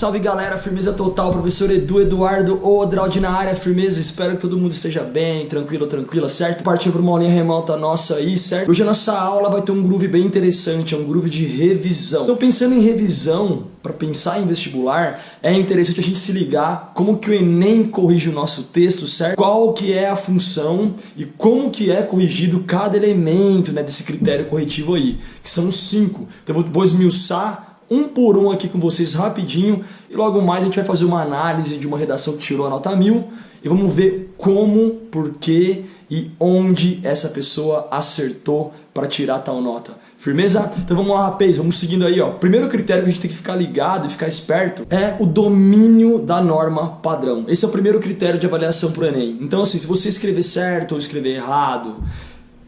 salve galera, firmeza total, professor Eduardo Odraldi na área, firmeza, espero que todo mundo esteja bem, tranquilo, tranquila, certo? Partiu para uma aulinha remota nossa aí, certo? Hoje a nossa aula vai ter um groove bem interessante, é um groove de revisão. Então pensando em revisão, para pensar em vestibular, é interessante a gente se ligar como que o Enem corrige o nosso texto, certo? Qual que é a função e como que é corrigido cada elemento, né, desse critério corretivo aí, que são 5. Então eu vou esmiuçar um por um aqui com vocês rapidinho e logo mais a gente vai fazer uma análise de uma redação que tirou a nota 1000 e vamos ver como, por que e onde essa pessoa acertou para tirar tal nota. Firmeza? Então vamos lá, rapaz, vamos seguindo aí, ó. Primeiro critério que a gente tem que ficar ligado e ficar esperto é o domínio da norma padrão. Esse é o primeiro critério de avaliação para o Enem. Então assim, se você escrever certo ou escrever errado,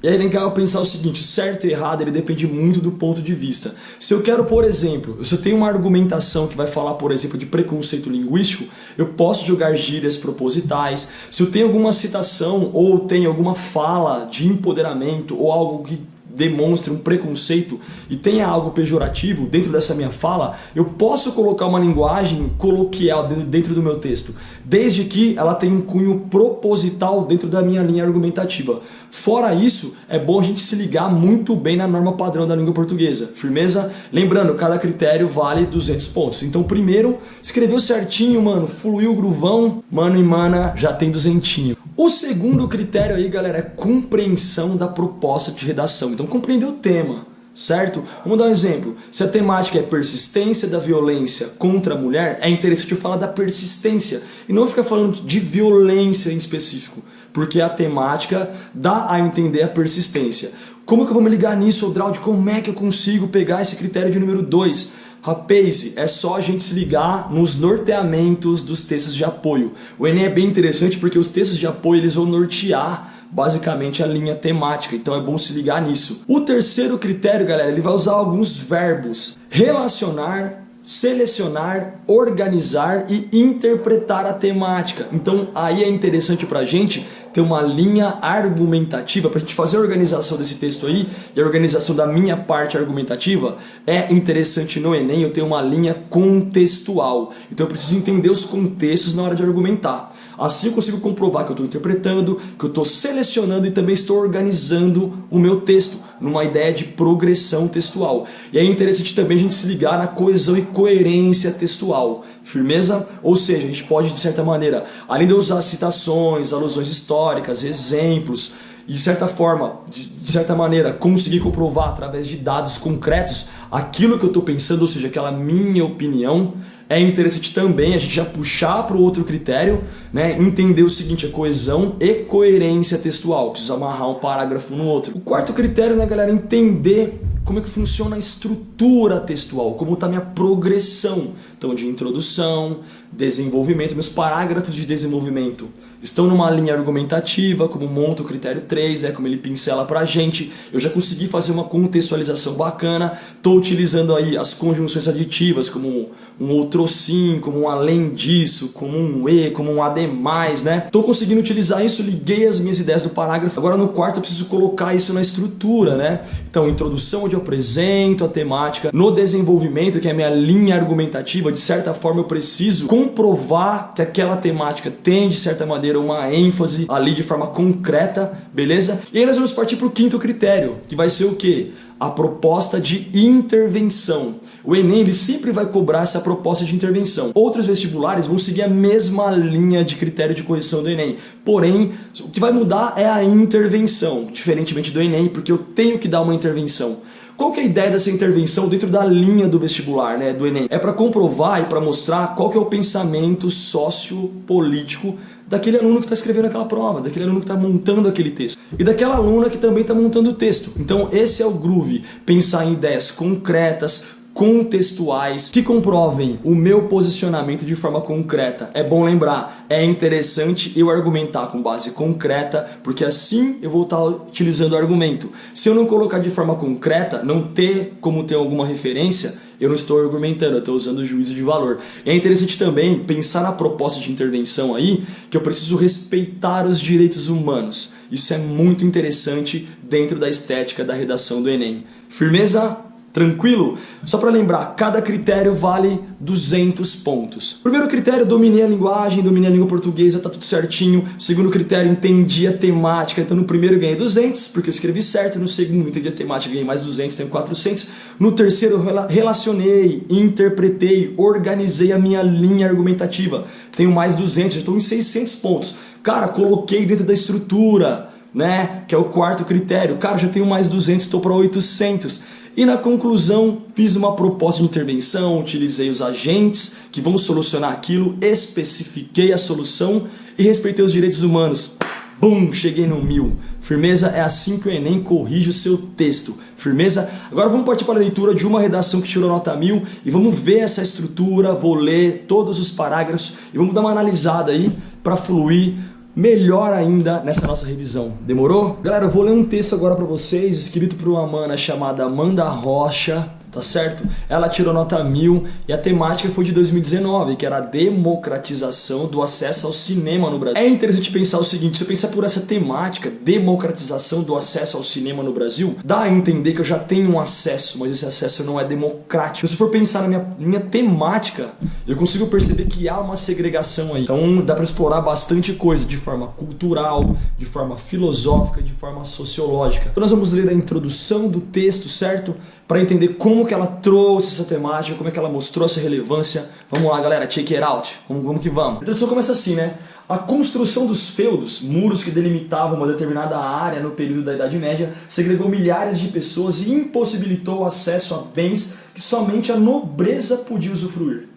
e aí é legal pensar o seguinte, o certo e errado ele depende muito do ponto de vista. Se eu quero, por exemplo, se eu tenho uma argumentação que vai falar, por exemplo, de preconceito linguístico, eu posso jogar gírias propositais. Se eu tenho alguma citação ou tenho alguma fala de empoderamento ou algo que demonstre um preconceito e tenha algo pejorativo dentro dessa minha fala, eu posso colocar uma linguagem coloquial dentro do meu texto, desde que ela tenha um cunho proposital dentro da minha linha argumentativa. Fora isso, é bom a gente se ligar muito bem na norma padrão da língua portuguesa. Firmeza? Lembrando, cada critério vale 200 pontos. Então primeiro, escreveu certinho, mano, fluiu o gruvão, mano e mana, já tem 200. O segundo critério aí, galera, é compreensão da proposta de redação. Então, compreender o tema, certo? Vamos dar um exemplo. Se a temática é persistência da violência contra a mulher, é interessante eu falar da persistência e não ficar falando de violência em específico, porque a temática dá a entender a persistência. Como que eu vou me ligar nisso, Odraldi? Como é que eu consigo pegar esse critério de número 2? Rapaz, é só a gente se ligar nos norteamentos dos textos de apoio. O Enem é bem interessante porque os textos de apoio eles vão nortear basicamente a linha temática, então é bom se ligar nisso. O terceiro critério, galera, ele vai usar alguns verbos: relacionar, selecionar, organizar e interpretar a temática. Então aí é interessante pra gente ter uma linha argumentativa, pra gente fazer a organização desse texto aí e a organização da minha parte argumentativa. É interessante no Enem eu ter uma linha contextual, então eu preciso entender os contextos na hora de argumentar. Assim eu consigo comprovar que eu estou interpretando, que eu estou selecionando e também estou organizando o meu texto numa ideia de progressão textual. E é interessante também a gente se ligar na coesão e coerência textual. Firmeza? Ou seja, a gente pode, de certa maneira, além de usar citações, alusões históricas, exemplos, e de certa forma, de certa maneira, conseguir comprovar através de dados concretos aquilo que eu estou pensando, ou seja, aquela minha opinião. É interessante também a gente já puxar para o outro critério, né, entender o seguinte, a coesão e coerência textual. Preciso amarrar um parágrafo no outro. O quarto critério, né, galera, entender como é que funciona a estrutura textual, como está a minha progressão. Então, de introdução, desenvolvimento, meus parágrafos de desenvolvimento estão numa linha argumentativa, como monta o critério 3, como ele pincela pra gente. Eu já consegui fazer uma contextualização bacana, estou utilizando aí as conjunções aditivas, como um outro sim, como um além disso, como um e, como um ademais, né? Estou conseguindo utilizar isso, liguei as minhas ideias do parágrafo. Agora no quarto eu preciso colocar isso na estrutura, né? Então, introdução, onde eu apresento a temática. No desenvolvimento, que é a minha linha argumentativa, de certa forma eu preciso comprovar que aquela temática tem, de certa maneira, uma ênfase ali de forma concreta, beleza? E aí nós vamos partir para o quinto critério, que vai ser o quê? A proposta de intervenção. O Enem ele sempre vai cobrar essa proposta de intervenção. Outros vestibulares vão seguir a mesma linha de critério de correção do Enem. Porém, o que vai mudar é a intervenção, diferentemente do Enem, porque eu tenho que dar uma intervenção. Qual que é a ideia dessa intervenção dentro da linha do vestibular, né, do Enem? É para comprovar e para mostrar qual que é o pensamento sociopolítico daquele aluno que está escrevendo aquela prova, daquele aluno que está montando aquele texto e daquela aluna que também está montando o texto. Então esse é o groove, pensar em ideias concretas, contextuais, que comprovem o meu posicionamento de forma concreta. É bom lembrar, é interessante eu argumentar com base concreta, porque assim eu vou estar utilizando o argumento. Se eu não colocar de forma concreta, não ter como ter alguma referência, eu não estou argumentando, eu estou usando o juízo de valor. E é interessante também pensar na proposta de intervenção aí, que eu preciso respeitar os direitos humanos. Isso é muito interessante dentro da estética da redação do Enem. Firmeza? Tranquilo? Só para lembrar, cada critério vale 200 pontos. Primeiro critério, dominei a linguagem, dominei a língua portuguesa, tá tudo certinho. Segundo critério, entendi a temática. Então no primeiro ganhei 200, porque eu escrevi certo. No segundo, entendi a temática, ganhei mais 200, tenho 400. No terceiro, relacionei, interpretei, organizei a minha linha argumentativa. Tenho mais 200, já estou em 600 pontos. Cara, coloquei dentro da estrutura, né? Que é o quarto critério. Cara, já tenho mais 200, estou para 800. E na conclusão, fiz uma proposta de intervenção, utilizei os agentes que vão solucionar aquilo, especifiquei a solução e respeitei os direitos humanos. Bum, cheguei no 1000. Firmeza? É assim que o Enem corrige o seu texto. Firmeza? Agora vamos partir para a leitura de uma redação que tirou nota 1000 e vamos ver essa estrutura, vou ler todos os parágrafos e vamos dar uma analisada aí para fluir melhor ainda nessa nossa revisão. Demorou? Galera, eu vou ler um texto agora pra vocês, escrito por uma mana chamada Amanda Rocha, tá certo? Ela tirou nota 1000 e a temática foi de 2019, que era a democratização do acesso ao cinema no Brasil. É interessante pensar o seguinte, se eu pensar por essa temática, democratização do acesso ao cinema no Brasil, dá a entender que eu já tenho um acesso, mas esse acesso não é democrático. Se for pensar na minha temática, eu consigo perceber que há uma segregação aí. Então dá pra explorar bastante coisa, de forma cultural, de forma filosófica, de forma sociológica. Então nós vamos ler a introdução do texto, certo? Para entender como que ela trouxe essa temática, como é que ela mostrou essa relevância. Vamos lá, galera, check it out. Vamos que vamos. A introdução começa assim, né? A construção dos feudos, muros que delimitavam uma determinada área no período da Idade Média, segregou milhares de pessoas e impossibilitou o acesso a bens que somente a nobreza podia usufruir.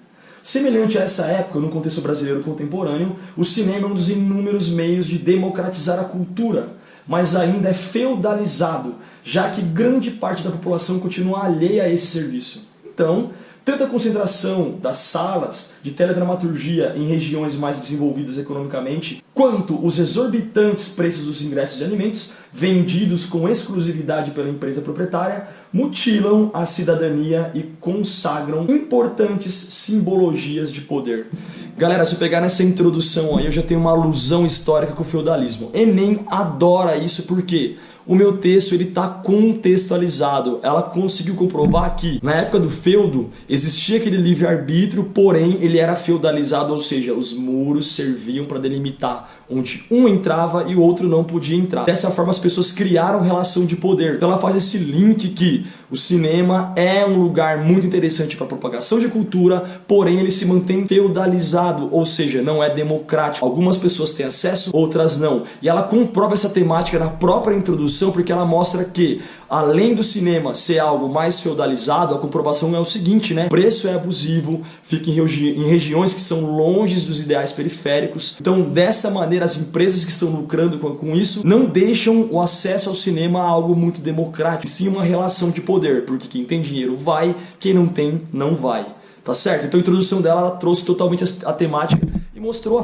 Semelhante a essa época, no contexto brasileiro contemporâneo, o cinema é um dos inúmeros meios de democratizar a cultura, mas ainda é feudalizado, já que grande parte da população continua alheia a esse serviço. Então, tanto a concentração das salas de teledramaturgia em regiões mais desenvolvidas economicamente, quanto os exorbitantes preços dos ingressos de alimentos, vendidos com exclusividade pela empresa proprietária, mutilam a cidadania e consagram importantes simbologias de poder. Galera, se eu pegar nessa introdução aí, eu já tenho uma alusão histórica com o feudalismo. Enem adora isso porque o meu texto ele está contextualizado. Ela conseguiu comprovar que na época do feudo existia aquele livre-arbítrio, porém ele era feudalizado, ou seja, os muros serviam para delimitar onde um entrava e o outro não podia entrar. Dessa forma as pessoas criaram relação de poder. Então ela faz esse link que o cinema é um lugar muito interessante para propagação de cultura, porém ele se mantém feudalizado, ou seja, não é democrático. Algumas pessoas têm acesso, outras não. E ela comprova essa temática na própria introdução, porque ela mostra que, além do cinema ser algo mais feudalizado, a comprovação é o seguinte, né? O preço é abusivo, fica em regiões que são longe dos ideais periféricos. Então, dessa maneira, as empresas que estão lucrando com isso não deixam o acesso ao cinema algo muito democrático, sim uma relação de poder, porque quem tem dinheiro vai, quem não tem, não vai. Tá certo? Então a introdução dela ela trouxe totalmente a temática e mostrou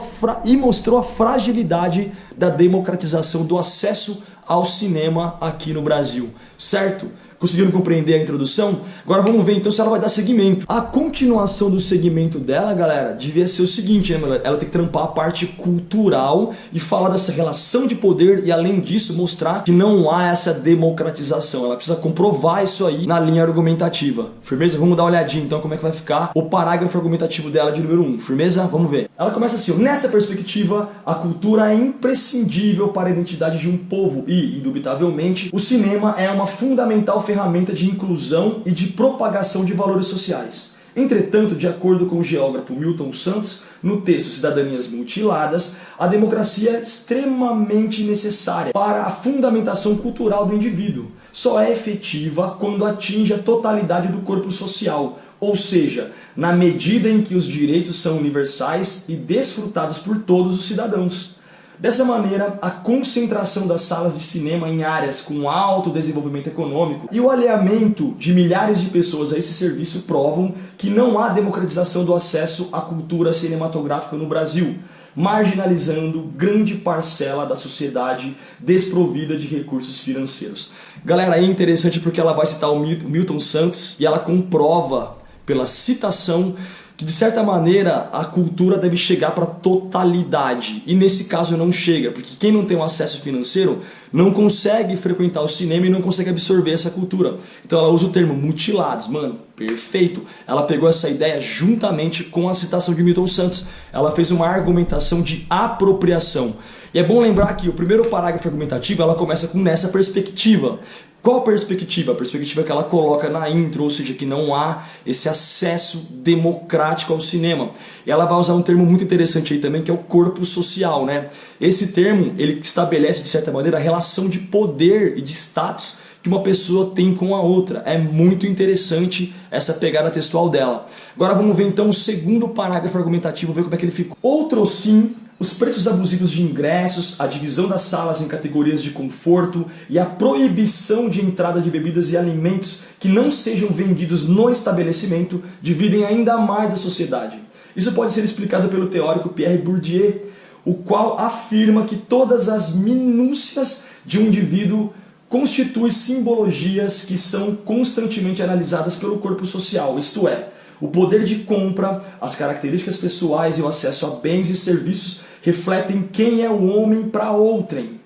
a fragilidade da democratização do acesso ao cinema aqui no Brasil, certo? Conseguiram compreender a introdução? Agora vamos ver então se ela vai dar seguimento. A continuação do segmento dela, galera, devia ser o seguinte, né? Ela tem que trampar a parte cultural e falar dessa relação de poder e, além disso, mostrar que não há essa democratização. Ela precisa comprovar isso aí na linha argumentativa. Firmeza? Vamos dar uma olhadinha então como é que vai ficar o parágrafo argumentativo dela de número 1. Firmeza? Vamos ver. Ela começa assim: nessa perspectiva, a cultura é imprescindível para a identidade de um povo e, indubitavelmente, o cinema é uma fundamental ferramenta de inclusão e de propagação de valores sociais. Entretanto, de acordo com o geógrafo Milton Santos, no texto Cidadanias Mutiladas, a democracia é extremamente necessária para a fundamentação cultural do indivíduo. Só é efetiva quando atinge a totalidade do corpo social, ou seja, na medida em que os direitos são universais e desfrutados por todos os cidadãos. Dessa maneira, a concentração das salas de cinema em áreas com alto desenvolvimento econômico e o alinhamento de milhares de pessoas a esse serviço provam que não há democratização do acesso à cultura cinematográfica no Brasil, marginalizando grande parcela da sociedade desprovida de recursos financeiros. Galera, é interessante porque ela vai citar o Milton Santos e ela comprova pela citação que de certa maneira a cultura deve chegar para a totalidade, e nesse caso não chega, porque quem não tem um acesso financeiro não consegue frequentar o cinema e não consegue absorver essa cultura. Então ela usa o termo mutilados, mano, perfeito. Ela pegou essa ideia juntamente com a citação de Milton Santos. Ela fez uma argumentação de apropriação. E é bom lembrar que o primeiro parágrafo argumentativo ela começa com nessa perspectiva. Qual perspectiva? A perspectiva que ela coloca na intro, ou seja, que não há esse acesso democrático ao cinema. E ela vai usar um termo muito interessante aí também, que é o corpo social, né? Esse termo, ele estabelece de certa maneira a relação de poder e de status que uma pessoa tem com a outra. É muito interessante essa pegada textual dela. Agora vamos ver então o segundo parágrafo argumentativo, ver como é que ele ficou. Outrosim, os preços abusivos de ingressos, a divisão das salas em categorias de conforto e a proibição de entrada de bebidas e alimentos que não sejam vendidos no estabelecimento dividem ainda mais a sociedade. Isso pode ser explicado pelo teórico Pierre Bourdieu, o qual afirma que todas as minúcias de um indivíduo constituem simbologias que são constantemente analisadas pelo corpo social, isto é, o poder de compra, as características pessoais e o acesso a bens e serviços refletem quem é o homem para outrem.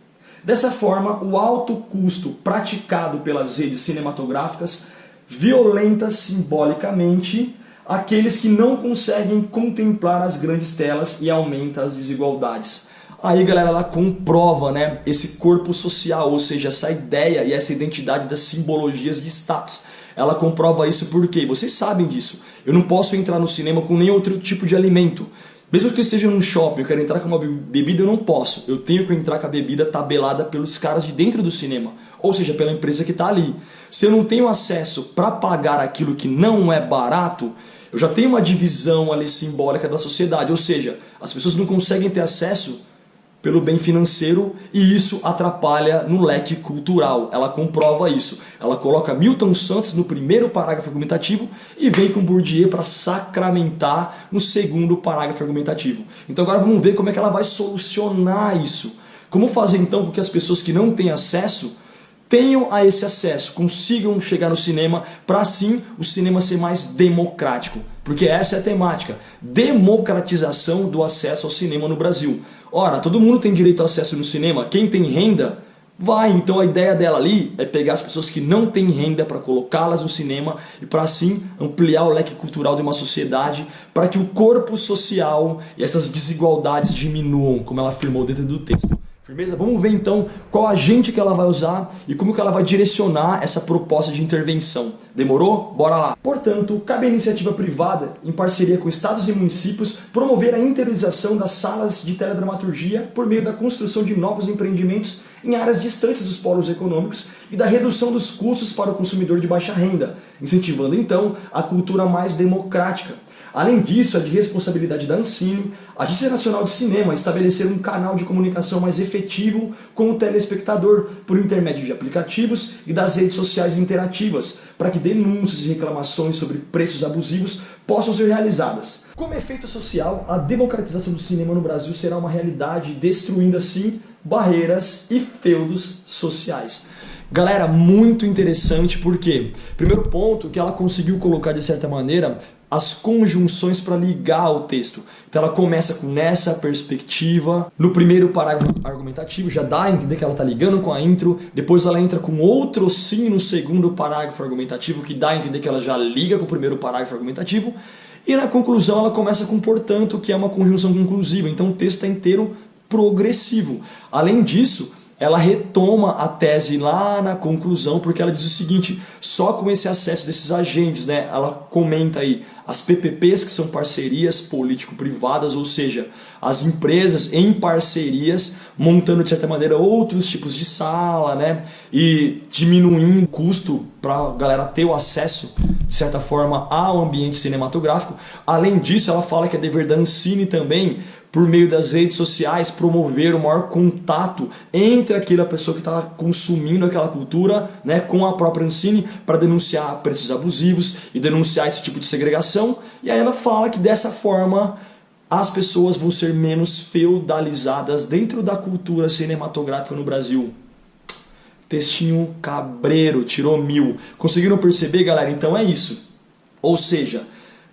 Dessa forma, o alto custo praticado pelas redes cinematográficas violenta simbolicamente aqueles que não conseguem contemplar as grandes telas e aumenta as desigualdades. Aí, galera, ela comprova, né, esse corpo social, ou seja, essa ideia e essa identidade das simbologias de status. Ela comprova isso porque, vocês sabem disso, eu não posso entrar no cinema com nenhum outro tipo de alimento. Mesmo que eu esteja num shopping, eu quero entrar com uma bebida, eu não posso. Eu tenho que entrar com a bebida tabelada pelos caras de dentro do cinema, ou seja, pela empresa que está ali. Se eu não tenho acesso para pagar aquilo que não é barato, eu já tenho uma divisão ali simbólica da sociedade, ou seja, as pessoas não conseguem ter acesso pelo bem financeiro e isso atrapalha no leque cultural. Ela comprova isso. Ela coloca Milton Santos no primeiro parágrafo argumentativo e vem com Bourdieu para sacramentar no segundo parágrafo argumentativo. Então agora vamos ver como é que ela vai solucionar isso. Como fazer então com que as pessoas que não têm acesso tenham a esse acesso, consigam chegar no cinema para assim o cinema ser mais democrático. Porque essa é a temática, democratização do acesso ao cinema no Brasil. Ora, todo mundo tem direito ao acesso no cinema, quem tem renda vai. Então a ideia dela ali é pegar as pessoas que não têm renda para colocá-las no cinema e para assim ampliar o leque cultural de uma sociedade para que o corpo social e essas desigualdades diminuam, como ela afirmou dentro do texto. Firmeza? Vamos ver então qual agente que ela vai usar e como que ela vai direcionar essa proposta de intervenção. Demorou? Bora lá! Portanto, cabe à iniciativa privada, em parceria com estados e municípios, promover a interiorização das salas de teledramaturgia por meio da construção de novos empreendimentos em áreas distantes dos polos econômicos e da redução dos custos para o consumidor de baixa renda, incentivando então a cultura mais democrática. Além disso, é de responsabilidade da Ancine, Agência Nacional de Cinema, estabelecer um canal de comunicação mais efetivo com o telespectador por intermédio de aplicativos e das redes sociais interativas, para que denúncias e reclamações sobre preços abusivos possam ser realizadas. Como efeito social, a democratização do cinema no Brasil será uma realidade, destruindo assim barreiras e feudos sociais. Galera, muito interessante porque, primeiro ponto, que ela conseguiu colocar de certa maneira as conjunções para ligar o texto. Então ela começa com nessa perspectiva, no primeiro parágrafo argumentativo, já dá a entender que ela está ligando com a intro, depois ela entra com outro sim no segundo parágrafo argumentativo, que dá a entender que ela já liga com o primeiro parágrafo argumentativo, e na conclusão ela começa com portanto, que é uma conjunção conclusiva, então o texto é inteiro progressivo. Além disso, ela retoma a tese lá na conclusão, porque ela diz o seguinte, só com esse acesso desses agentes, né, ela comenta aí as PPPs, que são parcerias político-privadas, ou seja, as empresas em parcerias, montando de certa maneira outros tipos de sala, né, e diminuindo o custo para a galera ter o acesso, de certa forma, ao ambiente cinematográfico. Além disso, ela fala que é dever da Ancine também, por meio das redes sociais, promover o maior contato entre aquela pessoa que está consumindo aquela cultura, né, com a própria Ancine, para denunciar preços abusivos e denunciar esse tipo de segregação. E aí ela fala que dessa forma as pessoas vão ser menos feudalizadas dentro da cultura cinematográfica no Brasil. Textinho cabreiro, tirou 1000. Conseguiram perceber, galera? Então é isso. Ou seja,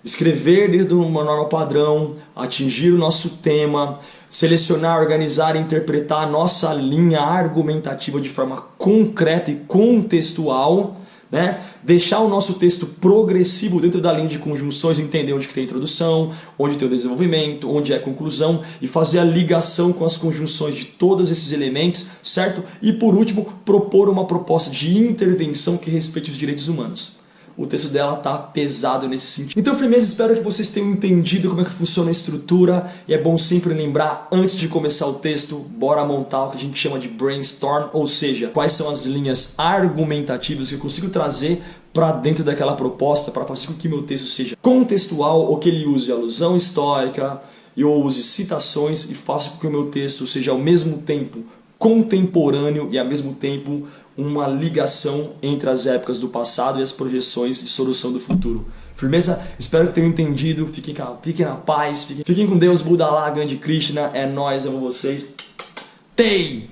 escrever dentro de uma norma padrão, atingir o nosso tema, selecionar, organizar e interpretar a nossa linha argumentativa de forma concreta e contextual, né? Deixar o nosso texto progressivo dentro da linha de conjunções, entender onde que tem a introdução, onde tem o desenvolvimento, onde é a conclusão e fazer a ligação com as conjunções de todos esses elementos, certo? E por último, propor uma proposta de intervenção que respeite os direitos humanos. O texto dela tá pesado nesse sentido. Então, firmeza, espero que vocês tenham entendido como é que funciona a estrutura. E é bom sempre lembrar, antes de começar o texto, bora montar o que a gente chama de brainstorm, ou seja, quais são as linhas argumentativas que eu consigo trazer para dentro daquela proposta, para fazer com que meu texto seja contextual, ou que ele use alusão histórica, eu use citações e faça com que o meu texto seja ao mesmo tempo contemporâneo e ao mesmo tempo uma ligação entre as épocas do passado e as projeções de solução do futuro. Firmeza? Espero que tenham entendido. Fiquem na paz. Fiquem com Deus. Buda lá, Gandhi Krishna. É nóis, amo vocês. Tei!